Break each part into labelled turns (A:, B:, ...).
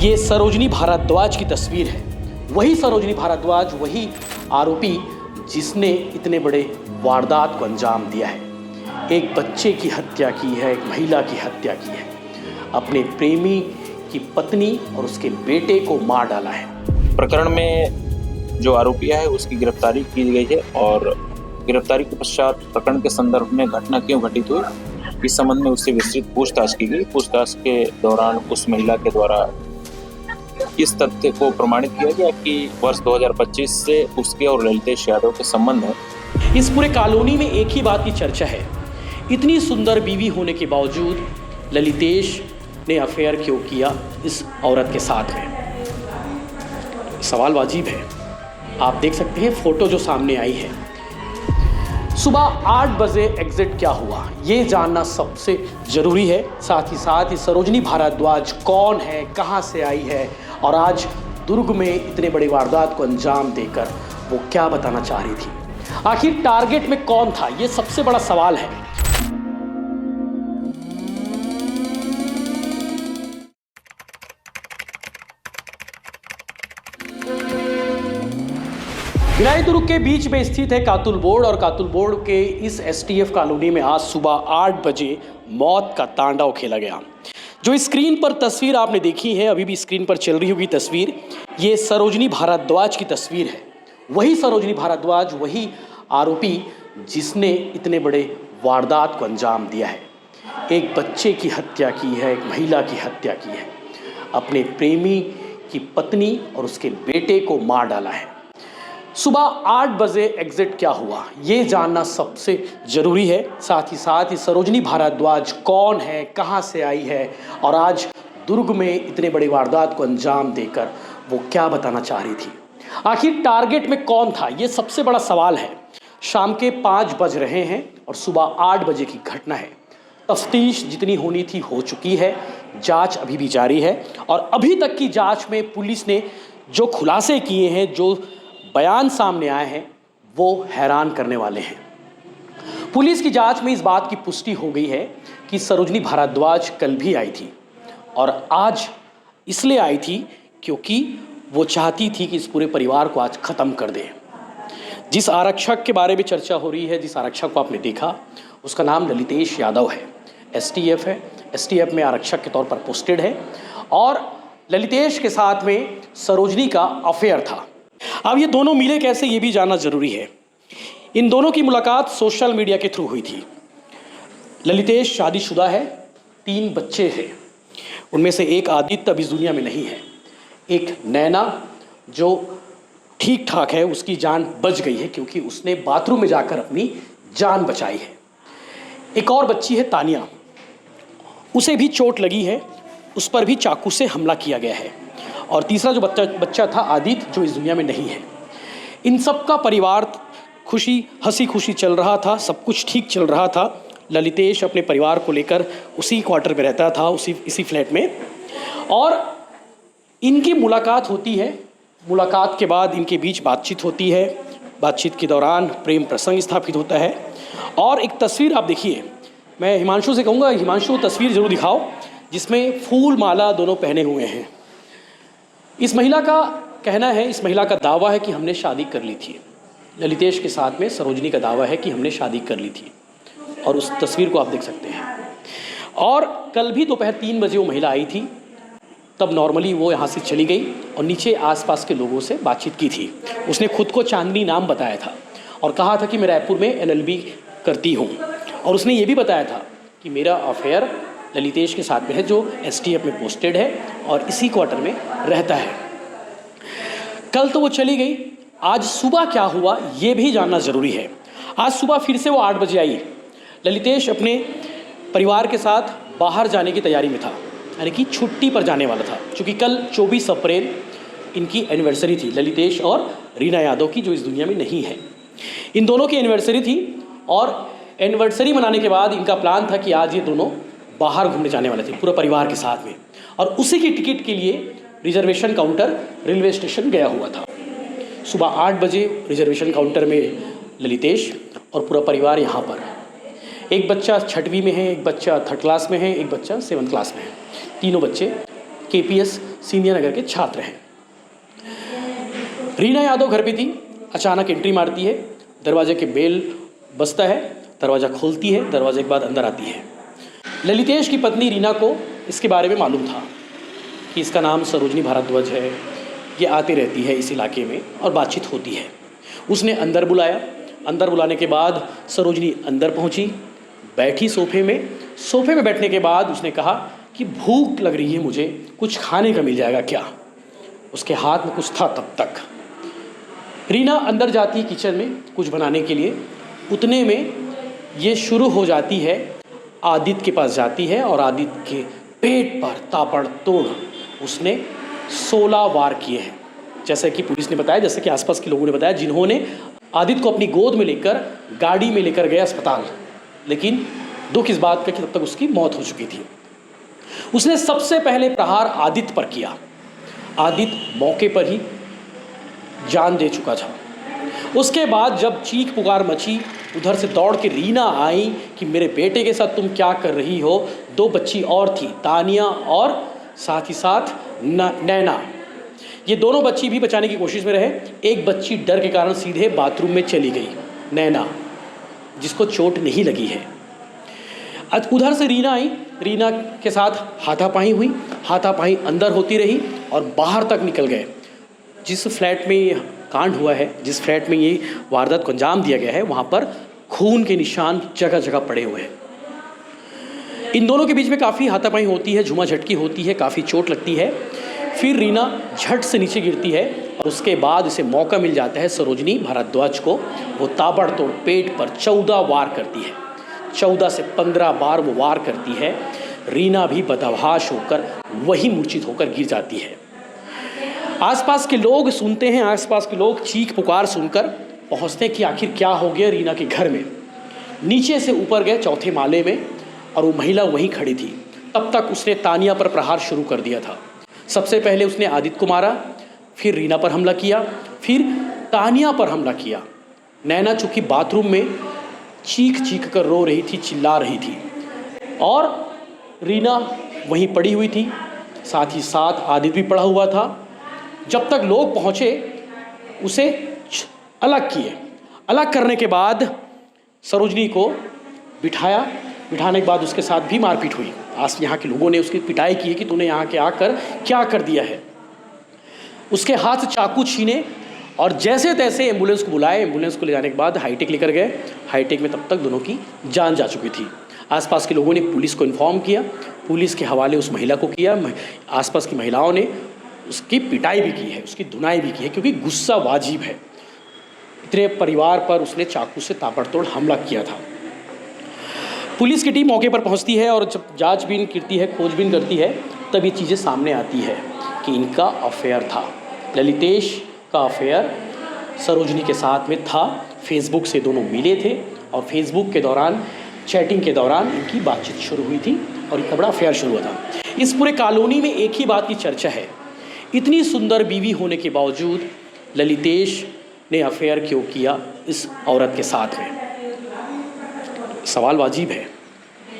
A: ये सरोजनी भारद्वाज की तस्वीर है। वही सरोजनी भारद्वाज, वही आरोपी जिसने इतने बड़े वारदात को अंजाम दिया है। एक बच्चे की हत्या की है, एक महिला की हत्या की है, अपने प्रेमी की पत्नी और उसके बेटे को मार डाला है।
B: प्रकरण में जो आरोपी है उसकी गिरफ्तारी की गई है और गिरफ्तारी के पश्चात प्रकरण के संदर्भ में घटना क्यों घटित हुई इस संबंध में उससे विस्तृत पूछताछ की गई। पूछताछ के दौरान उस महिला के द्वारा इस तथ्य को प्रमाणित किया गया कि वर्ष 2025 से उसके और ललितेश यादव के संबंध है।
A: इस पूरे कॉलोनी में एक ही बात की चर्चा है, इतनी सुंदर बीवी होने के बावजूद ललितेश ने अफेयर क्यों किया इस औरत के साथ में। सवाल वाजिब है। आप देख सकते हैं फोटो जो सामने आई है। सुबह 8 बजे एग्जिट क्या हुआ ये जानना सबसे ज़रूरी है। साथ ही सरोजनी भारद्वाज कौन है, कहां से आई है और आज दुर्ग में इतने बड़े वारदात को अंजाम देकर वो क्या बताना चाह रही थी। आखिर टारगेट में कौन था, ये सबसे बड़ा सवाल है। भिलाई दुर्ग के बीच में स्थित है कातुल बोर्ड और कातुल बोर्ड के इस एसटीएफ कॉलोनी में आज सुबह 8 बजे मौत का तांडव खेला गया। जो स्क्रीन पर तस्वीर आपने देखी है, अभी भी स्क्रीन पर चल रही होगी तस्वीर, ये सरोजनी भारद्वाज की तस्वीर है। वही सरोजनी भारद्वाज, वही आरोपी जिसने इतने बड़े वारदात को अंजाम दिया है। एक बच्चे की हत्या की है, एक महिला की हत्या की है, अपने प्रेमी की पत्नी और उसके बेटे को मार डाला है। सुबह 8 बजे एग्जिट क्या हुआ ये जानना सबसे ज़रूरी है। साथ ही सरोजनी भारद्वाज कौन है, कहां से आई है और आज दुर्ग में इतने बड़े वारदात को अंजाम देकर वो क्या बताना चाह रही थी। आखिर टारगेट में कौन था ये सबसे बड़ा सवाल है। शाम के 5 बज रहे हैं और सुबह 8 बजे की घटना है। तफ्तीश जितनी होनी थी हो चुकी है, जांच अभी भी जारी है और अभी तक की जांच में पुलिस ने जो खुलासे किए हैं, जो बयान सामने आए हैं, वो हैरान करने वाले हैं। पुलिस की जांच में इस बात की पुष्टि हो गई है कि सरोजनी भारद्वाज कल भी आई थी और आज इसलिए आई थी क्योंकि वो चाहती थी कि इस पूरे परिवार को आज ख़त्म कर दे। जिस आरक्षक के बारे में चर्चा हो रही है, जिस आरक्षक को आपने देखा, उसका नाम ललितेश यादव है। एसटीएफ है, एसटीएफ में आरक्षक के तौर पर पोस्टेड है और ललितेश के साथ में सरोजनी का अफेयर था। अब ये दोनों मिले कैसे ये भी जानना ज़रूरी है। इन दोनों की मुलाकात सोशल मीडिया के थ्रू हुई थी। ललितेश शादीशुदा है, 3 बच्चे हैं, उनमें से एक आदित्य अभी दुनिया में नहीं है, एक नैना जो ठीक ठाक है, उसकी जान बच गई है क्योंकि उसने बाथरूम में जाकर अपनी जान बचाई है। एक और बच्ची है तानिया, उसे भी चोट लगी है, उस पर भी चाकू से हमला किया गया है। और तीसरा जो बच्चा था आदित्य, जो इस दुनिया में नहीं है। इन सब का परिवार हंसी खुशी चल रहा था, सब कुछ ठीक चल रहा था। ललितेश अपने परिवार को लेकर उसी क्वार्टर में रहता था, इसी फ्लैट में, और इनकी मुलाकात होती है। मुलाकात के बाद इनके बीच बातचीत होती है। बातचीत के दौरान प्रेम प्रसंग स्थापित होता है और एक तस्वीर आप देखिए। मैं हिमांशु से कहूँगा, हिमांशु तस्वीर ज़रूर दिखाओ जिसमें फूल माला दोनों पहने हुए हैं। इस महिला का कहना है, इस महिला का दावा है कि हमने शादी कर ली थी। ललितेश के साथ में सरोजनी का दावा है कि हमने शादी कर ली थी और उस तस्वीर को आप देख सकते हैं। और कल भी दोपहर 3 बजे वो महिला आई थी, तब नॉर्मली वो यहाँ से चली गई और नीचे आसपास के लोगों से बातचीत की थी। उसने खुद को चांदनी नाम बताया था और कहा था कि मैं रायपुर में LLB करती हूँ और उसने ये भी बताया था कि मेरा अफेयर ललितेश के साथ में है जो STF में पोस्टेड है और इसी क्वार्टर में रहता है। कल तो वो चली गई, आज सुबह क्या हुआ ये भी जानना ज़रूरी है। आज सुबह फिर से वो 8 बजे आई। ललितेश अपने परिवार के साथ बाहर जाने की तैयारी में था, यानी कि छुट्टी पर जाने वाला था, क्योंकि कल 24 अप्रैल इनकी एनिवर्सरी थी, ललितेश और रीना यादव की, जो इस दुनिया में नहीं है। इन दोनों की एनिवर्सरी थी और एनिवर्सरी मनाने के बाद इनका प्लान था कि आज ये दोनों बाहर घूमने जाने वाले थे पूरे परिवार के साथ में, और उसी की टिकट के लिए रिजर्वेशन काउंटर रेलवे स्टेशन गया हुआ था। सुबह 8 बजे रिजर्वेशन काउंटर में ललितेश और पूरा परिवार यहाँ पर। एक बच्चा 6वीं में है, एक बच्चा 3rd क्लास में है, एक बच्चा 7th क्लास में है। तीनों बच्चे KPS सीनियर नगर के छात्र हैं। रीना यादव घर पे थी, अचानक एंट्री मारती है, दरवाजे के बेल बजता है, दरवाज़ा खोलती है, दरवाजे के बाद अंदर आती है। ललितेश की पत्नी रीना को इसके बारे में मालूम था कि इसका नाम सरोजनी भारद्वाज है, ये आती रहती है इस इलाके में और बातचीत होती है। उसने अंदर बुलाया, अंदर बुलाने के बाद सरोजनी अंदर पहुंची, बैठी सोफे में बैठने के बाद उसने कहा कि भूख लग रही है मुझे, कुछ खाने का मिल जाएगा क्या? उसके हाथ में कुछ था तब तक। रीना अंदर जाती है किचन में कुछ बनाने के लिए, उतने में ये शुरू हो जाती है, आदित्य के पास जाती है और आदित्य के पेट पर ताबड़तोड़ उसने 16 वार किए हैं। जैसा कि पुलिस ने बताया, जैसे कि आसपास के लोगों ने बताया, जिन्होंने आदित्य को अपनी गोद में लेकर गाड़ी में लेकर गए अस्पताल, लेकिन दुख इस बात का कि तब तक उसकी मौत हो चुकी थी। उसने सबसे पहले प्रहार आदित्य पर किया। आदित्य मौके पर ही जान दे चुका था। उसके बाद जब चीख पुकार मची, उधर से दौड़ के रीना आई कि मेरे बेटे के साथ तुम क्या कर रही हो। 2 बच्ची और थी, तानिया और साथ ही साथ नैना। ये दोनों बच्ची भी बचाने की कोशिश में रहे। एक बच्ची डर के कारण सीधे बाथरूम में चली गई, नैना, जिसको चोट नहीं लगी है। उधर से रीना आई, रीना के साथ हाथापाई हुई, हाथापाई अंदर होती रही और बाहर तक निकल गए। जिस फ्लैट में ये कांड हुआ है, जिस फ्लैट में ये वारदात को अंजाम दिया गया है, वहाँ पर खून के निशान जगह जगह पड़े हुए हैं। इन दोनों के बीच में काफ़ी हाथापाई होती है, झुमा झटकी होती है, काफ़ी चोट लगती है। फिर रीना झट से नीचे गिरती है और उसके बाद उसे मौका मिल जाता है सरोजनी भारद्वाज को। वो ताबड़तोड़ पेट पर 14 वार करती है, 14 से 15 बार वो वार करती है। रीना भी बदहवाश होकर वही मूर्छित होकर गिर जाती है। आसपास के लोग सुनते हैं, आसपास के लोग चीख पुकार सुनकर पहुंचते हैं कि आखिर क्या हो गया रीना के घर में। नीचे से ऊपर गए 4थे माले में और वो महिला वहीं खड़ी थी। तब तक उसने तानिया पर प्रहार शुरू कर दिया था। सबसे पहले उसने आदित्य को मारा, फिर रीना पर हमला किया, फिर तानिया पर हमला किया। नैना चूँकि बाथरूम में चीख चीख कर रो रही थी, चिल्ला रही थी, और रीना वहीं पड़ी हुई थी, साथ ही साथ आदित्य भी पड़ा हुआ था। जब तक लोग पहुँचे उसे अलग किए। अलग करने के बाद सरोजनी को बिठाया, बिठाने के बाद उसके साथ भी मारपीट हुई। आज यहाँ के लोगों ने उसकी पिटाई की है कि तूने यहाँ के आकर क्या कर दिया है। उसके हाथ से चाकू छीने और जैसे तैसे एम्बुलेंस को बुलाए। एम्बुलेंस को ले जाने के बाद हाईटेक लेकर गए। हाईटेक में तब तक दोनों की जान जा चुकी थी। आसपास के लोगों ने पुलिस को इन्फॉर्म किया, पुलिस के हवाले उस महिला को किया। आसपास की महिलाओं ने उसकी पिटाई भी की है, उसकी धुनाई भी की है, क्योंकि गुस्सा वाजिब है। इतने परिवार पर उसने चाकू से ताबड़तोड़ हमला किया था। पुलिस की टीम मौके पर पहुंचती है और जब जांचबीन करती है, खोजबीन करती है, तब ये चीज़ें सामने आती है कि इनका अफेयर था। ललितेश का अफेयर सरोजनी के साथ में था। फेसबुक से दोनों मिले थे और फेसबुक के दौरान, चैटिंग के दौरान इनकी बातचीत शुरू हुई थी और इनका बड़ा अफेयर शुरू हुआ था। इस पूरे कॉलोनी में एक ही बात की चर्चा है, इतनी सुंदर बीवी होने के बावजूद ललितेश ने अफेयर क्यों किया इस औरत के साथ में। सवाल वाजिब है।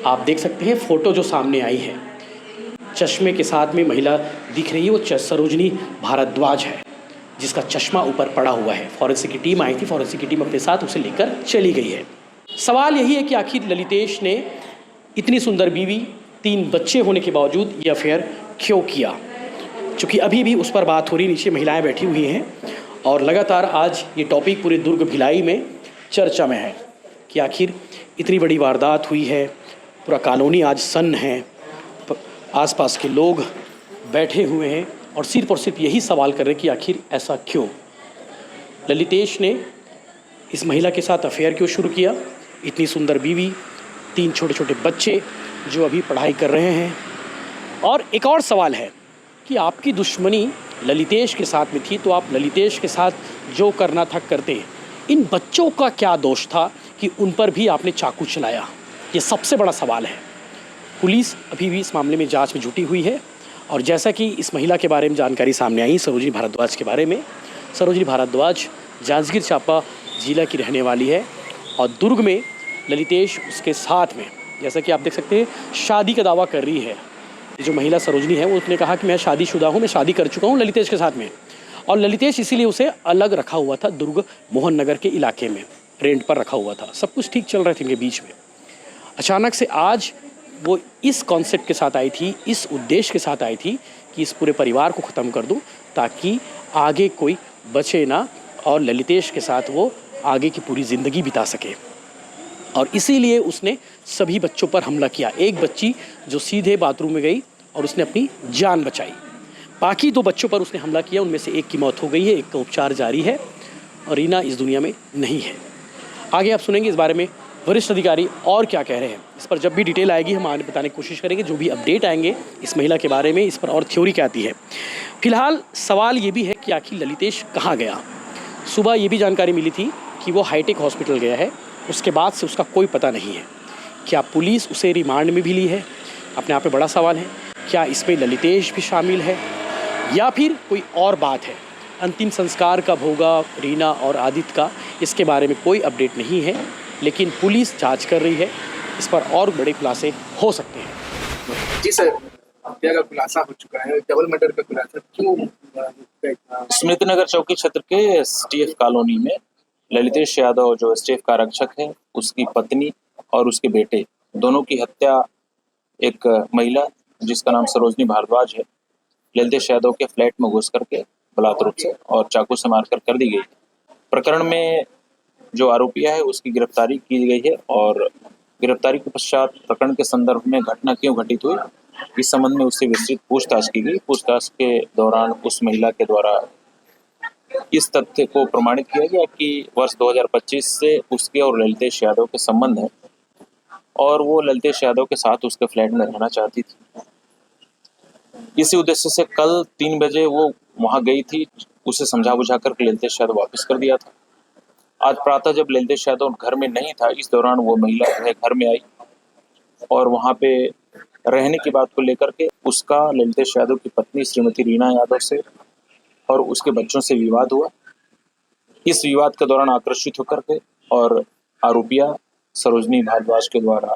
A: आप देख सकते हैं फ़ोटो जो सामने आई है, चश्मे के साथ में महिला दिख रही है, वो सरोजनी भारद्वाज है, जिसका चश्मा ऊपर पड़ा हुआ है। फॉरेंसिक की टीम आई थी, फॉरेंसिक की टीम अपने साथ उसे लेकर चली गई है। सवाल यही है कि आखिर ललितेश ने इतनी सुंदर बीवी, 3 बच्चे होने के बावजूद ये अफेयर क्यों किया। चूँकि अभी भी उस पर बात हो रही, नीचे महिलाएं बैठी हुई हैं और लगातार आज ये टॉपिक पूरे दुर्ग भिलाई में चर्चा में है कि आखिर इतनी बड़ी वारदात हुई है, पूरा कॉलोनी आज सन्न है, आसपास के लोग बैठे हुए हैं और सिर्फ यही सवाल कर रहे हैं कि आखिर ऐसा क्यों। ललितेश ने इस महिला के साथ अफेयर क्यों शुरू किया। इतनी सुंदर बीवी, 3 छोटे छोटे बच्चे जो अभी पढ़ाई कर रहे हैं। और एक और सवाल है कि आपकी दुश्मनी ललितेश के साथ में थी तो आप ललितेश के साथ जो करना था करते। इन बच्चों का क्या दोष था कि उन पर भी आपने चाकू चलाया। ये सबसे बड़ा सवाल है। पुलिस अभी भी इस मामले में जांच में जुटी हुई है और जैसा कि इस महिला के बारे में जानकारी सामने आई, सरोजनी भारद्वाज के बारे में, सरोजनी भारद्वाज जांजगीर चांपा जिला की रहने वाली है और दुर्ग में ललितेश उसके साथ में, जैसा कि आप देख सकते हैं, शादी का दावा कर रही है। जो महिला सरोजनी है वो उसने कहा कि मैं शादीशुदा हूँ, मैं शादी कर चुका हूँ ललितेश के साथ में, और ललितेश इसीलिए उसे अलग रखा हुआ था दुर्ग मोहन नगर के इलाके में, रेंट पर रखा हुआ था। सब कुछ ठीक चल रहे थे इनके बीच में। अचानक से आज वो इस कॉन्सेप्ट के साथ आई थी, इस उद्देश्य के साथ आई थी कि इस पूरे परिवार को ख़त्म कर दूं ताकि आगे कोई बचे ना और ललितेश के साथ वो आगे की पूरी ज़िंदगी बिता सके। और इसीलिए उसने सभी बच्चों पर हमला किया। एक बच्ची जो सीधे बाथरूम में गई और उसने अपनी जान बचाई। बाकी 2 बच्चों पर उसने हमला किया, उनमें से एक की मौत हो गई है, एक का उपचार जारी है और रीना इस दुनिया में नहीं है। आगे आप सुनेंगे इस बारे में वरिष्ठ अधिकारी और क्या कह रहे हैं। इस पर जब भी डिटेल आएगी हम आगे बताने की कोशिश करेंगे, जो भी अपडेट आएंगे इस महिला के बारे में, इस पर और थ्योरी क्या आती है। फिलहाल सवाल ये भी है कि आखिर ललितेश कहाँ गया। सुबह ये भी जानकारी मिली थी कि वो हाईटेक हॉस्पिटल गया है, उसके बाद से उसका कोई पता नहीं है। क्या पुलिस उसे रिमांड में भी ली है, अपने आप में बड़ा सवाल है। क्या इसमें ललितेश भी शामिल है या फिर कोई और बात है। अंतिम संस्कार कब होगा रीना और आदित्य का, इसके बारे में कोई अपडेट नहीं है, लेकिन पुलिस जांच कर रही है। इस पर और बड़े खुलासे हो सकते हैं।
C: जी सर, हत्या का खुलासा हो चुका है, डबल मर्डर का खुलासा क्यों?
B: स्मृति नगर चौकी क्षेत्र के एसटीएफ कॉलोनी में ललितेश यादव जो एसटीएफ का आरक्षक है, उसकी पत्नी और उसके बेटे दोनों की हत्या एक महिला जिसका नाम सरोजनी भारद्वाज है, ललितेश यादव के फ्लैट में घुस करके बलात्कार रूप से और चाकू से मारकर कर दी गई। प्रकरण में जो आरोपी है उसकी गिरफ्तारी की गई है और गिरफ्तारी के पश्चात प्रकरण के संदर्भ में घटना क्यों घटित हुई इस संबंध में उससे विस्तृत पूछताछ की गई। पूछताछ के दौरान उस महिला के द्वारा इस तथ्य को प्रमाणित किया गया कि वर्ष 2025 से उसके और ललितेश यादव के संबंध है और वो ललितेश यादव के साथ उसके फ्लैट में रहना चाहती थी। इसी उद्देश्य से कल 3 बजे वो वहां गई थी, उसे समझा बुझा कर ललितेश यादव वापस कर दिया था। आज प्रातः जब ललितेश यादव घर में नहीं था, इस दौरान वो महिला जो है घर में आई और वहां पे रहने की बात को लेकर के उसका ललितेश यादव की पत्नी श्रीमती रीना यादव से और उसके बच्चों से विवाद हुआ। इस विवाद के दौरान आक्रोशित होकर के और आरोपिया सरोजनी भारद्वाज के द्वारा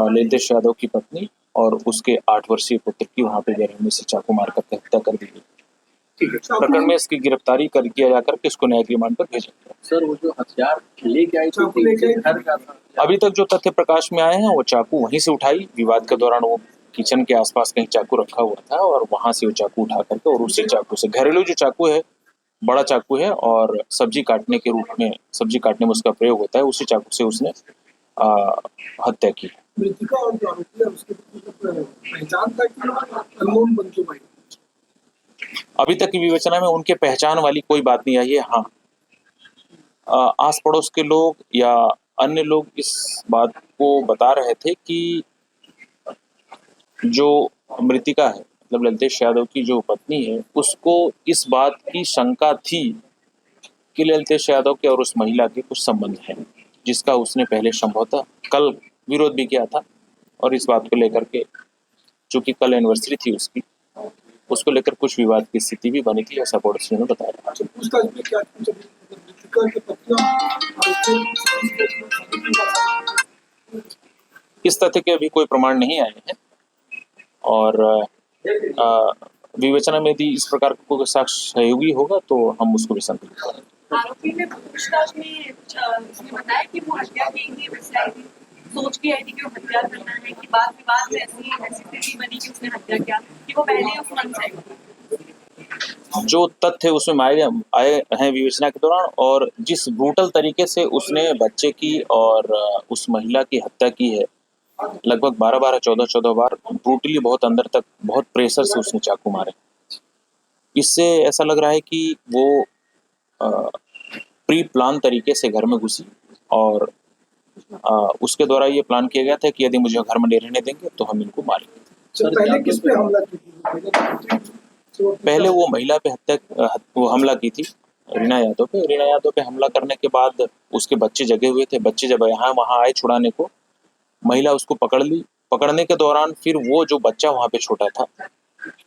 B: ललितेश यादव की पत्नी और उसके 8 वर्षीय पुत्र की वहां पे बेरहमी से चाकू मारकर हत्या कर दी गई।
C: ठीक है,
B: प्रकरण में इसकी गिरफ्तारी किया जाकर के इसको न्यायिक रिमांड पर भेजा गया।
C: सर वो जो हथियार लेके आई थी घर का था?
B: अभी तक जो तथ्य प्रकाश में आए हैं वो चाकू वहीं से उठाई। विवाद के दौरान वो किचन के आसपास कहीं चाकू रखा हुआ था और वहां से वो चाकू उठा करके और उसी चाकू से, घरेलू जो चाकू है बड़ा चाकू है और सब्जी काटने के रूप में, सब्जी काटने में उसका प्रयोग होता है, उसी चाकू से उसने हत्या की।
C: मृतिका और जो आरोपी है उसके पहचान था कि अननोन बन चुका है?
B: अभी तक की विवेचना में उनके पहचान वाली कोई बात नहीं आई है। हाँ, आस पड़ोस के लोग या अन्य लोग इस बात को बता रहे थे कि जो मृतिका है, मतलब ललितेश यादव की जो पत्नी है, उसको इस बात की शंका थी कि ललितेश यादव के और उस महिला के कुछ संबंध हैं, जिसका उसने पहले संभवतः कल विरोध भी किया था। और इस बात को लेकर के, चूंकि कल एनिवर्सरी थी उसकी, उसको लेकर कुछ विवाद की स्थिति भी बनी थी, ऐसा पड़ोसियों ने बताया। इस तथ्य के अभी कोई प्रमाण नहीं आए हैं और विवेचना में यदि इस प्रकार का कोई साक्ष्य सहयोगी होगा तो हम उसको भी संकलित करेंगे।
D: आरोपी ने पूछताछ में उसने बताया कि वो हत्या की थी, वैसे आई थी, सोच के आई थी कि वो हत्या करना है, कि बाद विवाद में ऐसी स्थिति बनी कि उसने हत्या किया, कि वो पहले उस मन से।
B: जो तथ्य उसमें आए हैं विवेचना के दौरान और जिस ब्रूटल तरीके से उसने बच्चे की और उस महिला की हत्या की है, लगभग 12-12, 14-14 बार ब्रूटली, बहुत अंदर तक, बहुत प्रेशर से उसने चाकू मारे। इससे ऐसा लग रहा है कि वो प्री प्लान तरीके से घर में घुसी और उसके द्वारा ये प्लान किया गया था कि यदि मुझे घर में नहीं रहने देंगे तो हम इनको मारेंगे।
C: पहले किस पे हमला की थी?
B: पहले वो महिला पे हमला की थी, रीना यादव पे। रीना यादव पे हमला करने के बाद उसके बच्चे जगे हुए थे। बच्चे जब वहाँ आए छुड़ाने को, महिला उसको पकड़ ली। पकड़ने के दौरान फिर वो जो बच्चा वहाँ पे छोटा था,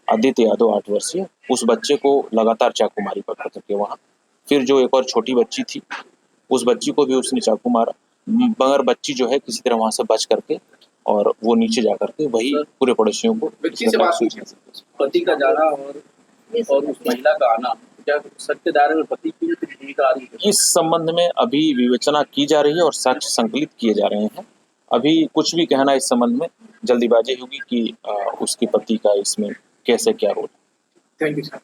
B: आदित्य यादव 8 वर्षीय, उस बच्चे को लगातार चाकू मारी पकड़ करके वहाँ। फिर जो एक और छोटी बच्ची थी, उस बच्ची को भी उसने चाकू मारा, मगर बच्ची जो है किसी तरह वहाँ से बच करके और वो नीचे जा करके वही पूरे पड़ोसियों को
E: व्यक्ति से बात हुई है। पति का जाना और उस महिला का आना, क्या सत्य दायरे में पति की भूमिका आ रही है?
B: इस संबंध में अभी विवेचना की जा रही है और साक्ष्य संकलित किए जा रहे हैं। अभी कुछ भी कहना इस संबंध में जल्दीबाजी होगी कि उसके पति का इसमें कैसे क्या रोल।
C: Thank you sir.